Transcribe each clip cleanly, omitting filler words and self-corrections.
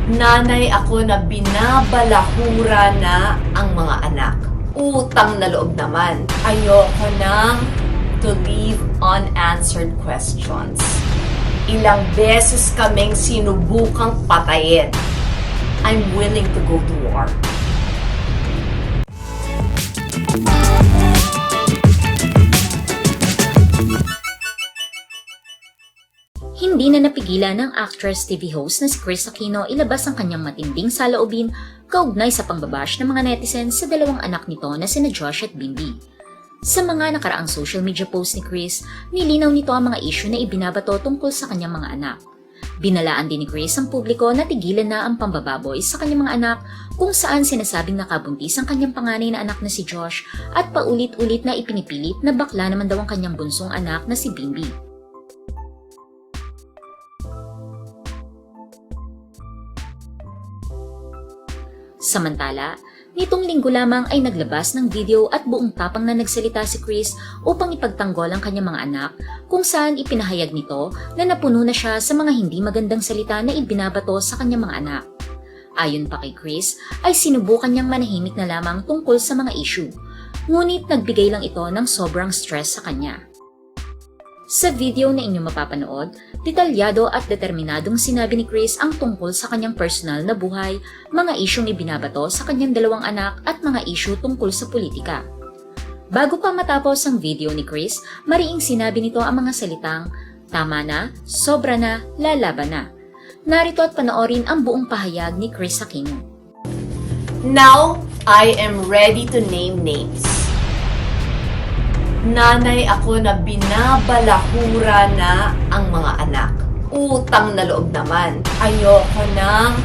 Nanay ako na binabalahura na ang mga anak. Utang na loob naman. Ayoko nang to leave unanswered questions. Ilang beses kaming sinubukang patayin. I'm willing to go to war. Hindi na napigilan ng actress TV host na si Kris Aquino ilabas ang kanyang matinding saloobin kaugnay sa pangbabash ng mga netizens sa dalawang anak nito na sina Josh at Bimby. Sa mga nakaraang social media post ni Kris, nilinaw nito ang mga issue na ibinabato tungkol sa kanyang mga anak. Binalaan din ni Kris ang publiko na tigilan na ang pambababoy sa kanyang mga anak kung saan sinasabing nakabuntis ang kanyang panganay na anak na si Josh at paulit-ulit na ipinipilit na bakla naman daw ang kanyang bunsong anak na si Bimby. Samantala, nitong linggo lamang ay naglabas ng video at buong tapang na nagsalita si Kris upang ipagtanggol ang kanyang mga anak kung saan ipinahayag nito na napuno na siya sa mga hindi magandang salita na ibinabato sa kanyang mga anak. Ayon pa kay Kris, ay sinubukan niyang manahimik na lamang tungkol sa mga issue, ngunit nagbigay lang ito ng sobrang stress sa kanya. Sa video na inyong mapapanood, detalyado at determinadong sinabi ni Kris ang tungkol sa kanyang personal na buhay, mga isyong ibinabato sa kanyang dalawang anak at mga isyu tungkol sa politika. Bago pa matapos ang video ni Kris, mariing sinabi nito ang mga salitang, "Tama na, sobra na, lalaban na." Narito at panoorin ang buong pahayag ni Kris Aquino. Now, I am ready to name names. Nanay ako na binabalahura na ang mga anak. Utang na loob naman. Ayoko nang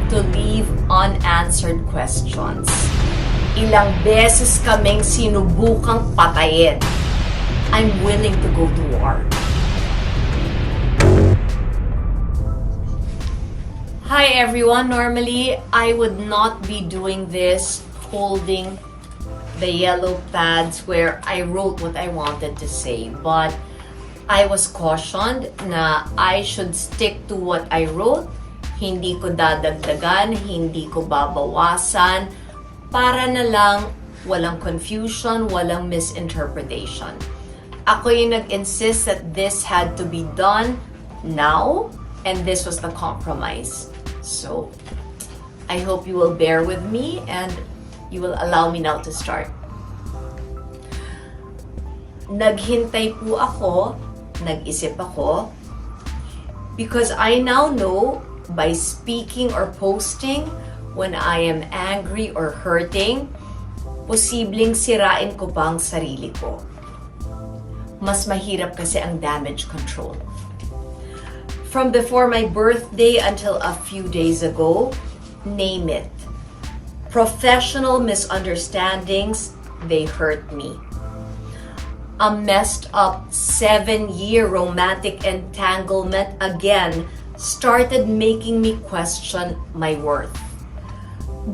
to leave unanswered questions. Ilang beses kaming sinubukang patayin. I'm willing to go to war. Hi everyone. Normally, I would not be doing this, holding the yellow pads where I wrote what I wanted to say, but I was cautioned na I should stick to what I wrote. Hindi ko dadagdagan, hindi ko babawasan, para na lang walang confusion, walang misinterpretation. Ako yung nag-insist that this had to be done now, and this was the compromise. So, I hope you will bear with me and you will allow me now to start. Naghintay po ako, nag-isip ako, because I now know by speaking or posting when I am angry or hurting, posibleng sirain ko pa ang sarili ko. Mas mahirap kasi ang damage control. From before my birthday until a few days ago, name it. Professional misunderstandings, they hurt me. A messed up 7-year romantic entanglement again started making me question my worth.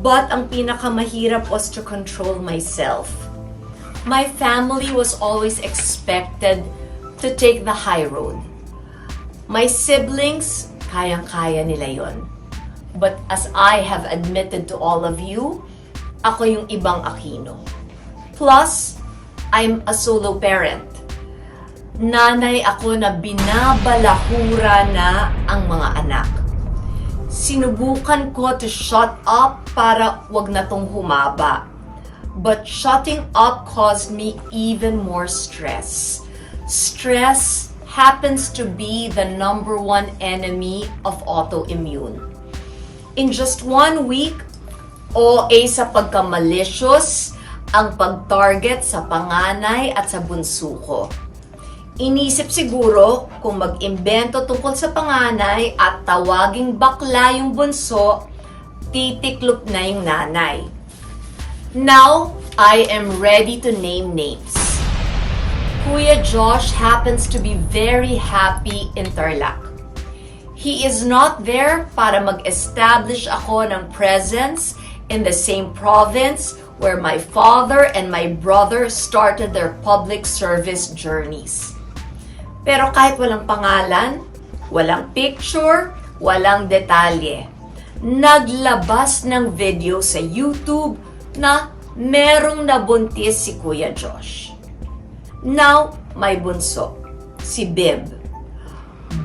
But ang pinakamahirap was to control myself. My family was always expected to take the high road. My siblings, kayang-kaya nila yon. But as I have admitted to all of you, ako yung ibang Aquino. Plus, I'm a solo parent. Nanay ako na binabalahura na ang mga anak. Sinubukan ko to shut up para wag na tong humaba. But shutting up caused me even more stress. Stress happens to be the #1 enemy of autoimmune. In just 1 week, OA sa pagka-malicious ang pag-target sa panganay at sa bunso ko. Inisip siguro kung mag-imbento tungkol sa panganay at tawaging bakla yung bunso, titiklop na yung nanay. Now, I am ready to name names. Kuya Josh happens to be very happy in Tarlac. He is not there para mag-establish ako ng presence in the same province where my father and my brother started their public service journeys. Pero kahit walang pangalan, walang picture, walang detalye, naglabas ng video sa YouTube na merong nabuntis si Kuya Josh. Now, may bunso, si Bib.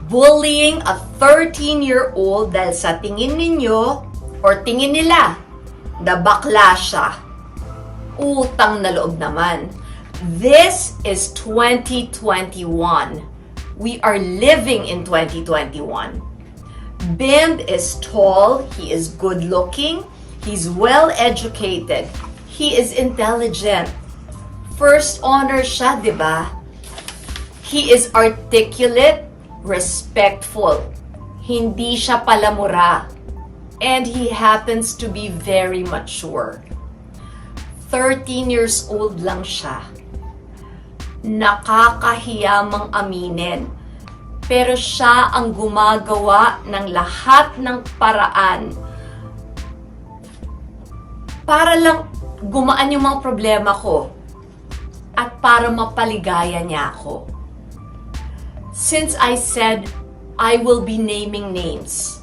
Bullying a 13-year-old dahil sa tingin ninyo or tingin nila na bakla siya. Utang na loob naman. This is 2021. We are living in 2021. Bimb is tall, he is good-looking, he's well-educated, he is intelligent. First honor siya, di ba? He is articulate, respectful. Hindi siya palamura. And he happens to be very mature. 13 years old lang siya. Nakakahiyamang aminin. Pero siya ang gumagawa ng lahat ng paraan para lang gumaan yung mga problema ko at para mapaligaya niya ako. Since I said I will be naming names,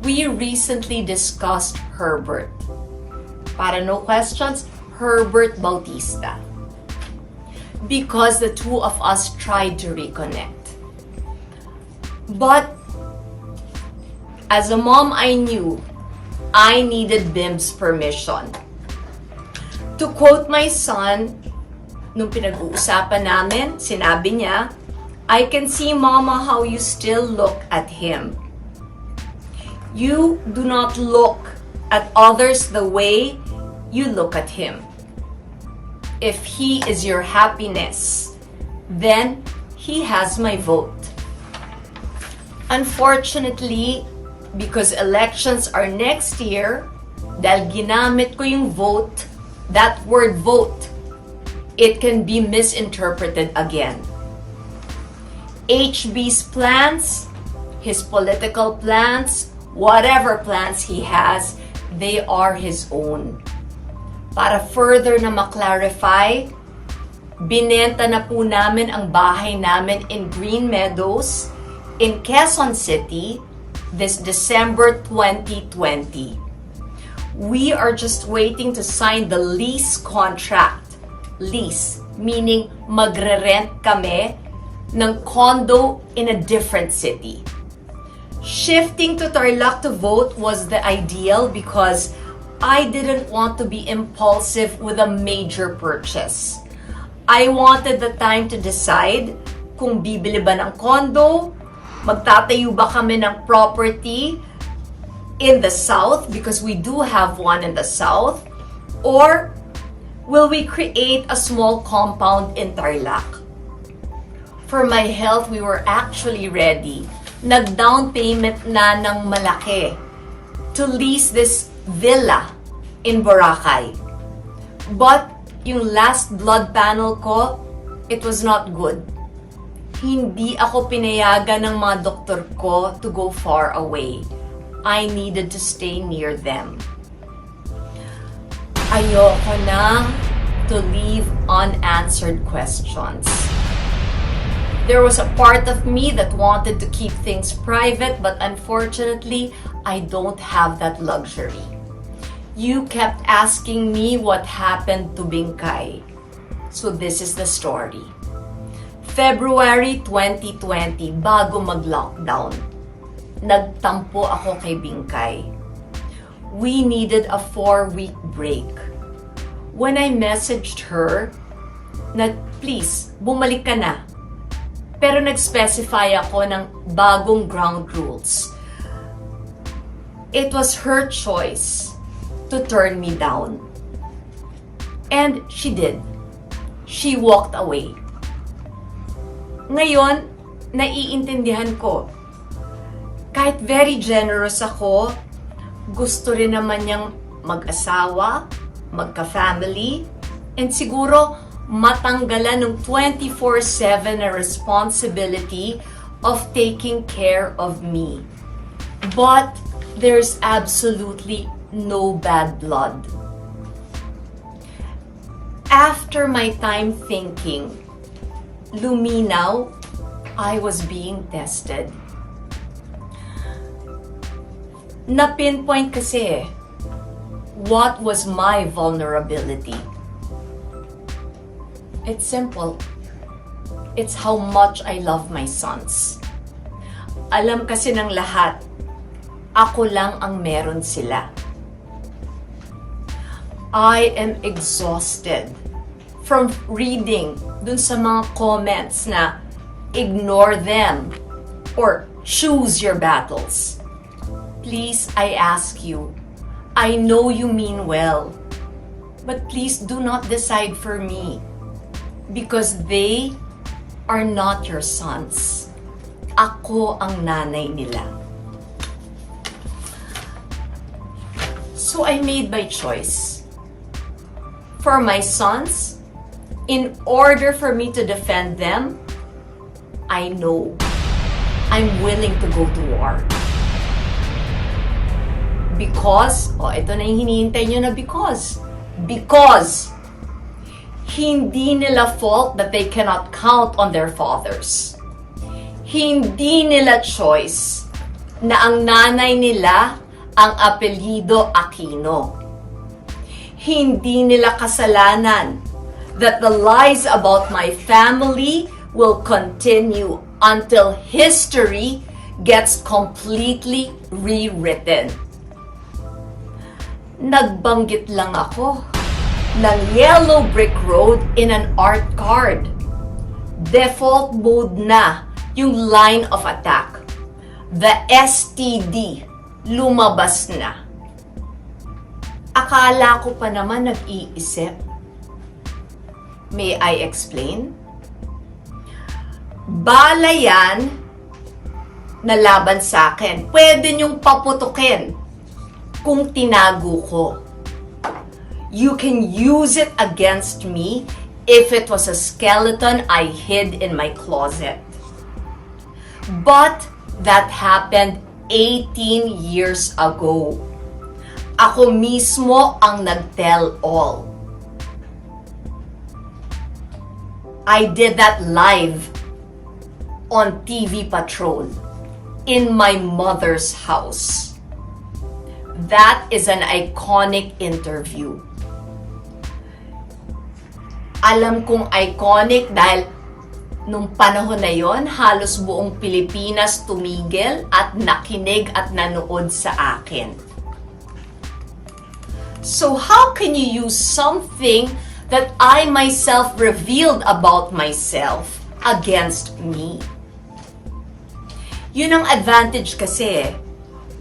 we recently discussed Herbert. Para no questions, Herbert Bautista. Because the two of us tried to reconnect. But as a mom, I knew I needed Bimb's permission. To quote my son, nung pinag-uusapan namin, sinabi niya, "I can see, Mama, how you still look at him. You do not look at others the way you look at him. If he is your happiness, then he has my vote." Unfortunately, because elections are next year, dahil ginamit ko yung vote, that word vote, it can be misinterpreted again. HB's plans, his political plans, whatever plans he has, they are his own. Para further na maklarify, binenta na po namin ang bahay namin in Green Meadows, in Quezon City, this December 2020. We are just waiting to sign the lease contract. Lease, meaning magre-rent kami ng condo in a different city. Shifting to Tarlac to vote was the ideal because I didn't want to be impulsive with a major purchase. I wanted the time to decide kung bibili ba ng condo, magtatayo ba kami ng property in the south because we do have one in the south, or will we create a small compound in Tarlac? For my health, we were actually ready. Nag-down payment na ng malaki to lease this villa in Boracay. But yung last blood panel ko, it was not good. Hindi ako pinayagan ng mga doktor ko to go far away. I needed to stay near them. Ayoko na to leave unanswered questions. There was a part of me that wanted to keep things private, but unfortunately, I don't have that luxury. You kept asking me what happened to Bingkay. So this is the story. February 2020, bago mag-lockdown, nagtampo ako kay Bingkay. We needed a 4-week break. When I messaged her na please, bumalik ka na. Pero nag-specify ako ng bagong ground rules. It was her choice to turn me down. And she did. She walked away. Ngayon, naiintindihan ko. Kahit very generous ako, gusto rin naman niyang mag-asawa, magka-family, and siguro matanggalan ng 24/7 na responsibility of taking care of me. But there's absolutely no bad blood. After my time thinking, luminaw, I was being tested. Na-pinpoint kasi what was my vulnerability. It's simple. It's how much I love my sons. Alam kasi ng lahat, ako lang ang meron sila. I am exhausted from reading dun sa mga comments na ignore them or choose your battles. Please, I ask you, I know you mean well, but please do not decide for me because they are not your sons. Ako ang nanay nila. So I made my choice. For my sons, in order for me to defend them, I know I'm willing to go to war. Because, ito na yung hinihintay nyo na because. Because, hindi nila fault that they cannot count on their fathers. Hindi nila choice na ang nanay nila ang apelyido Aquino. Hindi nila kasalanan that the lies about my family will continue until history gets completely rewritten. Nagbanggit lang ako ng yellow brick road in an art card. Default mode na yung line of attack. The STD lumabas na. Akala ko pa naman nag-iisip. May I explain? Bala yan na laban sa akin. Pwede niyong paputukin kung tinago ko. You can use it against me if it was a skeleton I hid in my closet. But that happened 18 years ago. Ako mismo ang nag-tell all. I did that live on TV Patrol in my mother's house. That is an iconic interview. Alam kong iconic dahil nung panahon na yon, halos buong Pilipinas tumigil at nakinig at nanood sa akin. So how can you use something that I myself revealed about myself against me? Yun ang advantage kasi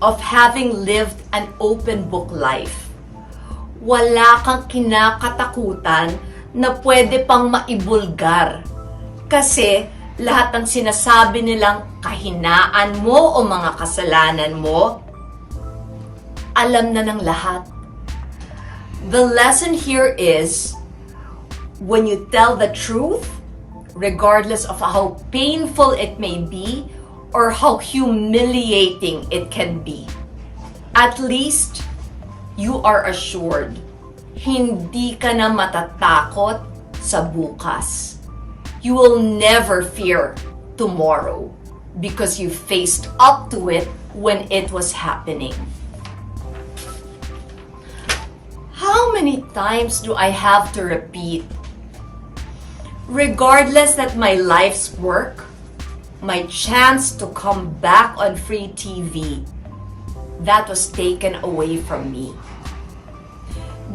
of having lived an open book life. Wala kang kinakatakutan na pwede pang maibulgar. Kasi lahat ng sinasabi nilang kahinaan mo o mga kasalanan mo, alam na ng lahat. The lesson here is, when you tell the truth, regardless of how painful it may be, or how humiliating it can be, at least you are assured, hindi ka na matatakot sa bukas. You will never fear tomorrow because you faced up to it when it was happening. How many times do I have to repeat? Regardless that my life's work, my chance to come back on free TV, that was taken away from me.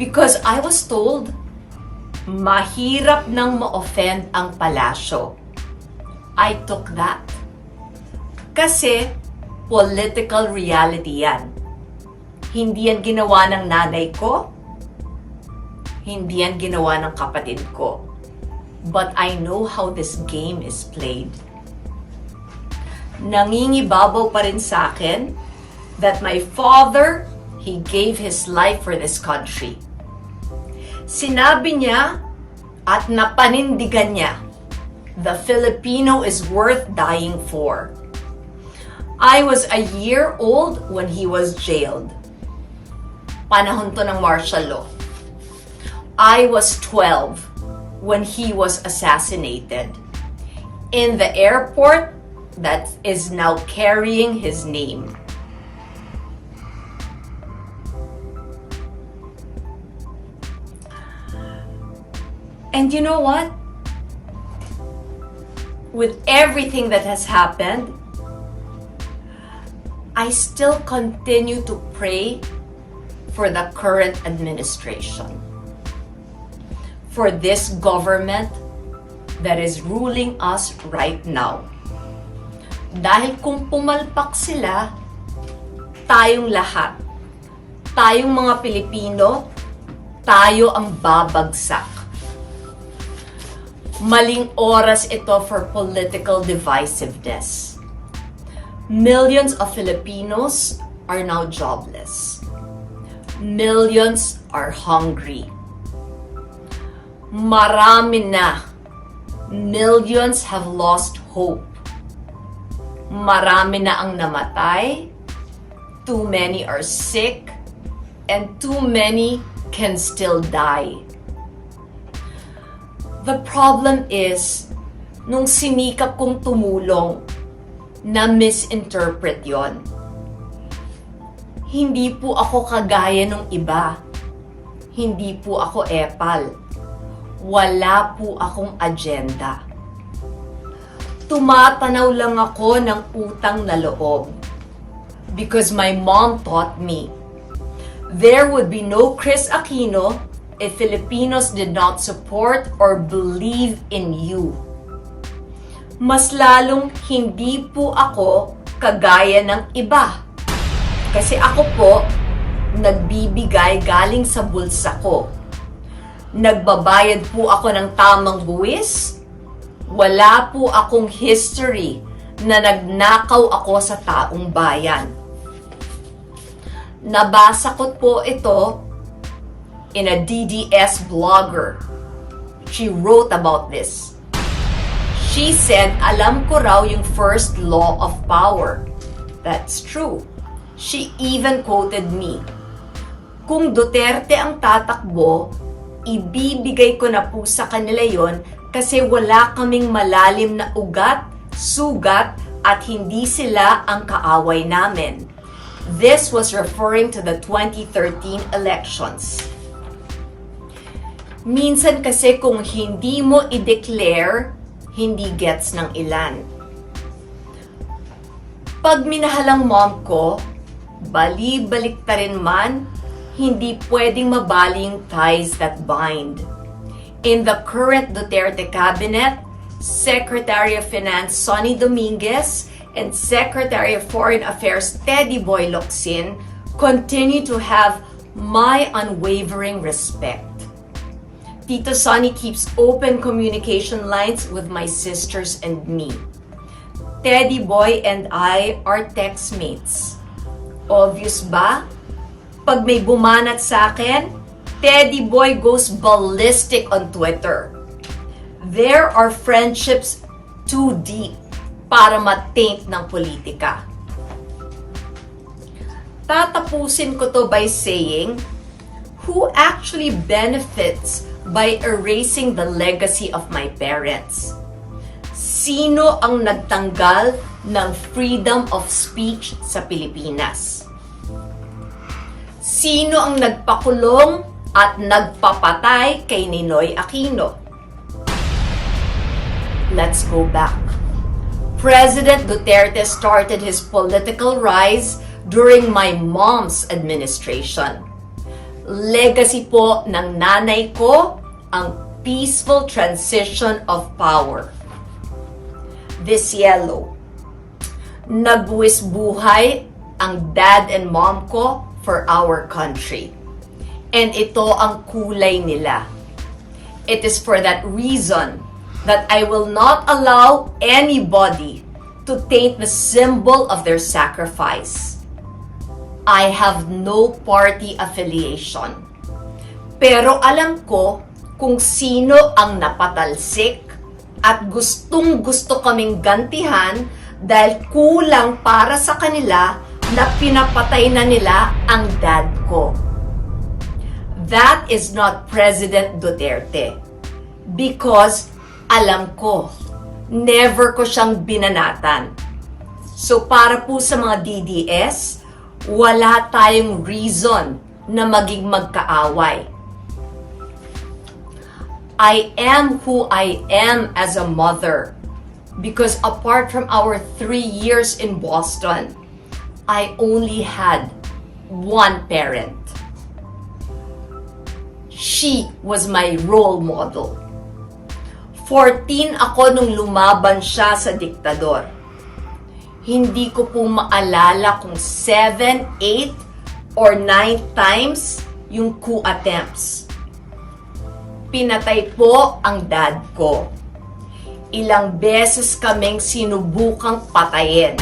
Because I was told, mahirap nang ma-offend ang palasyo. I took that. Kasi political reality yan. Hindi yan ginawa ng nanay ko. Hindi yan ginawa ng kapatid ko. But I know how this game is played. Nangingibabaw pa rin sa akin that my father, he gave his life for this country. Sinabi niya at napanindigan niya, the Filipino is worth dying for. I was a year old when he was jailed. Panahon to ng martial law. I was 12 when he was assassinated in the airport that is now carrying his name. And you know what? With everything that has happened, I still continue to pray for the current administration, for this government that is ruling us right now. Dahil kung pumalpak sila, tayong lahat, tayong mga Pilipino, tayo ang babagsak. Maling oras ito for political divisiveness. Millions of Filipinos are now jobless. Millions are hungry. Marami na. Millions have lost hope. Marami na ang namatay. Too many are sick. And too many can still die. The problem is, nung sinikap kong tumulong, na-misinterpret yon. Hindi po ako kagaya nung iba. Hindi po ako epal. Wala po akong agenda. Tumatanaw lang ako ng utang na loob. Because my mom taught me, there would be no Kris Aquino if Filipinos did not support or believe in you. Mas lalong hindi po ako kagaya ng iba. Kasi ako po, nagbibigay galing sa bulsa ko. Nagbabayad po ako ng tamang buwis. Wala po akong history na nagnakaw ako sa taong bayan. Nabasa ko po ito in a DDS blogger. She wrote about this. She said, alam ko raw yung first law of power. That's true. She even quoted me. Kung Duterte ang tatakbo, ibibigay ko na po sa kanila yon kasi wala kaming malalim na ugat, sugat, at hindi sila ang kaaway namin. This was referring to the 2013 elections. Minsan kasi kung hindi mo i-declare, hindi gets ng ilan. Pag minahalang mom ko, bali-balik ta rin man, hindi pwedeng mabali yung ties that bind. In the current Duterte cabinet, Secretary of Finance Sonny Dominguez and Secretary of Foreign Affairs Teddy Boy Locsin continue to have my unwavering respect. Tito Sonny keeps open communication lines with my sisters and me. Teddy Boy and I are textmates. Obvious ba? Pag may bumanat sa akin, Teddy Boy goes ballistic on Twitter. There are friendships too deep para ma-taint ng politika. Tatapusin ko to by saying, who actually benefits by erasing the legacy of my parents? Sino ang nagtanggal ng freedom of speech sa Pilipinas? Sino ang nagpakulong at nagpapatay kay Ninoy Aquino? Let's go back. President Duterte started his political rise during my mom's administration. Legacy po ng nanay ko ang peaceful transition of power. This yellow. Nagbuwis buhay ang dad and mom ko for our country. And ito ang kulay nila. It is for that reason that I will not allow anybody to taint the symbol of their sacrifice. I have no party affiliation. Pero alam ko kung sino ang napatalsik at gustong-gusto kaming gantihan dahil kulang para sa kanila na pinapatay na nila ang dad ko. That is not President Duterte. Because alam ko, never ko siyang binanatan. So para po sa mga DDS, wala tayong reason na maging magkaaway. I am who I am as a mother because apart from our 3 years in Boston, I only had one parent. She was my role model. 14 ako nung lumaban siya sa diktador. Hindi ko po maalala kung 7, 8, or 9 times yung coup attempts. Pinatay po ang dad ko. Ilang beses kaming sinubukang patayin.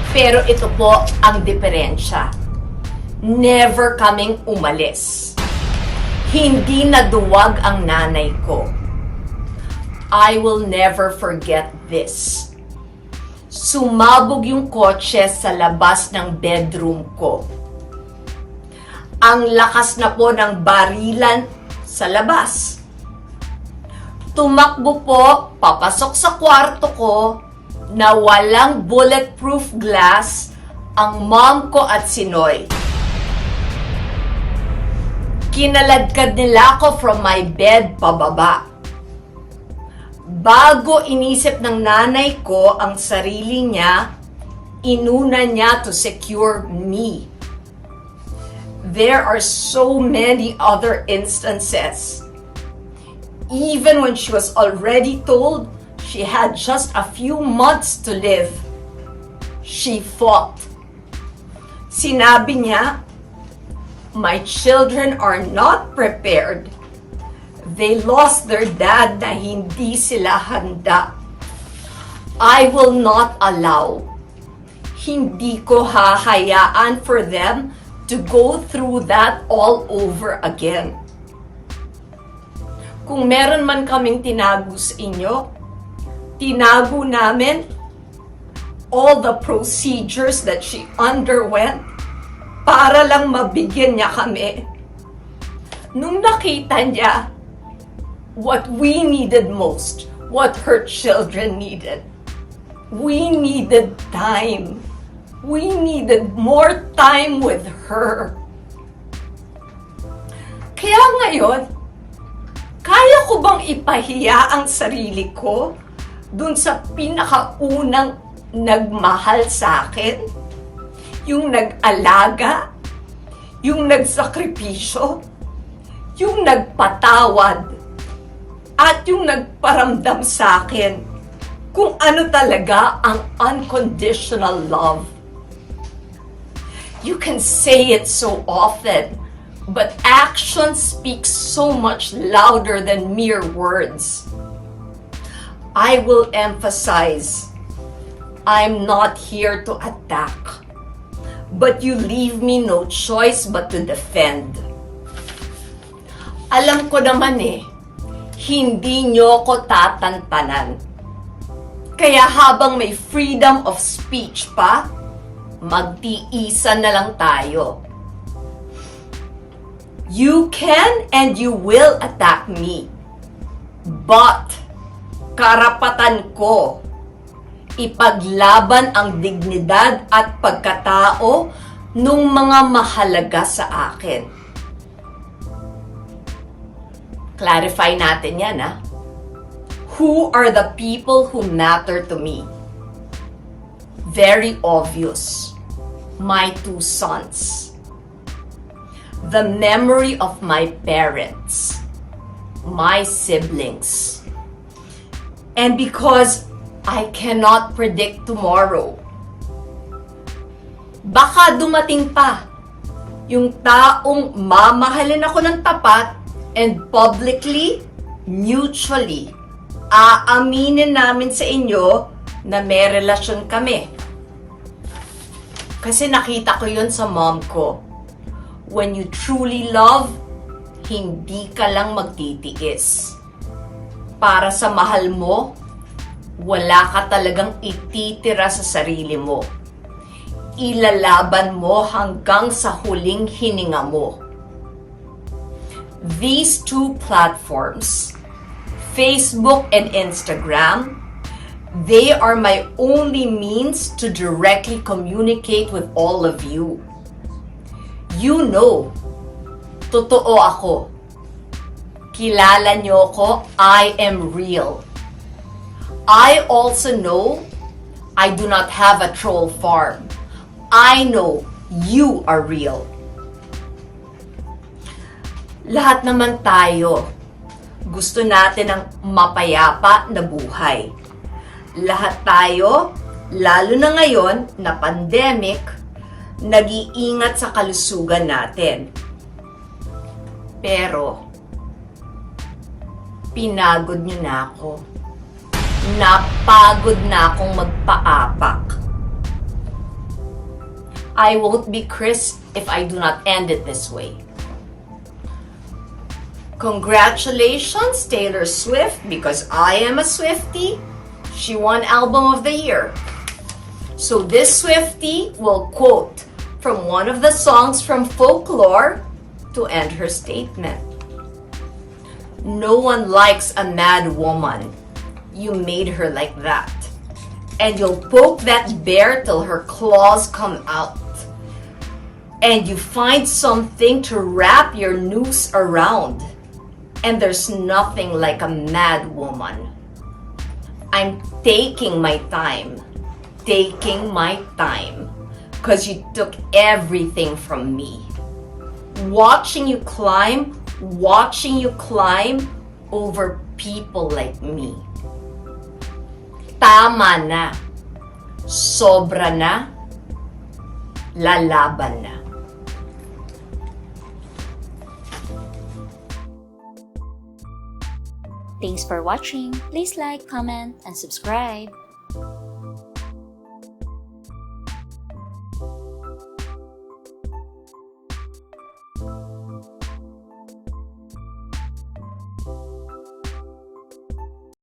Pero ito po ang diferensya. Never kaming umalis. Hindi naduwag ang nanay ko. I will never forget this. Sumabog yung kotse sa labas ng bedroom ko. Ang lakas na po ng barilan sa labas. Tumakbo po, papasok sa kwarto ko, na walang bulletproof glass ang mom ko at si Noy. Kinaladkad nila ako from my bed pababa. Bago inisip ng nanay ko ang sarili niya, inuna niya to secure me. There are so many other instances. Even when she was already told she had just a few months to live, she fought. Sinabi niya, "My children are not prepared. They lost their dad na hindi sila handa. I will not allow. Hindi ko hahayaan for them to go through that all over again." Kung meron man kaming tinago sa inyo, tinago namin all the procedures that she underwent para lang mabigyan niya kami. Nung nakita niya what we needed most, what her children needed, we needed time. We needed more time with her. Kaya ngayon, kaya ko bang ipahiya ang sarili ko dun sa pinakaunang nagmahal sa akin? Yung nag-alaga? Yung nagsakripisyo? Yung nagpatawad? At yung nagparamdam sa akin kung ano talaga ang unconditional love? You can say it so often, but action speaks so much louder than mere words. I will emphasize, I'm not here to attack, but you leave me no choice but to defend. Alam ko naman hindi nyo ko tatantanan. Kaya habang may freedom of speech pa, magtiisan na lang tayo. You can and you will attack me. But, karapatan ko ipaglaban ang dignidad at pagkatao nung mga mahalaga sa akin. Clarify natin yan, Who are the people who matter to me? Very obvious. My 2 sons. The memory of my parents, my siblings. And because I cannot predict tomorrow, baka dumating pa yung taong mamahalin ako ng tapat and publicly, mutually, aaminin namin sa inyo na may relasyon kami. Kasi nakita ko yun sa mom ko. When you truly love, hindi ka lang magtitiis. Para sa mahal mo, wala ka talagang ititira sa sarili mo. Ilalaban mo hanggang sa huling hininga mo. These 2 platforms, Facebook and Instagram, they are my only means to directly communicate with all of you. You know, totoo ako. Kilala niyo ko, I am real. I also know I do not have a troll farm. I know you are real. Lahat naman tayo, gusto natin ng mapayapa na buhay. Lahat tayo, lalo na ngayon na pandemic, nag-iingat sa kalusugan natin. Pero, pinagod niyo na ako. Napagod na akong magpaapak. I won't be Kris if I do not end it this way. Congratulations, Taylor Swift, because I am a Swiftie. She won Album of the Year. So this Swiftie will quote from one of the songs from Folklore to end her statement. No one likes a mad woman. You made her like that. And you'll poke that bear till her claws come out. And you find something to wrap your noose around. And there's nothing like a mad woman. I'm taking my time. Taking my time. Because you took everything from me. Watching you climb over people like me. Tama na. Sobra na. Lalaban na. Thanks for watching. Please like, comment, and subscribe.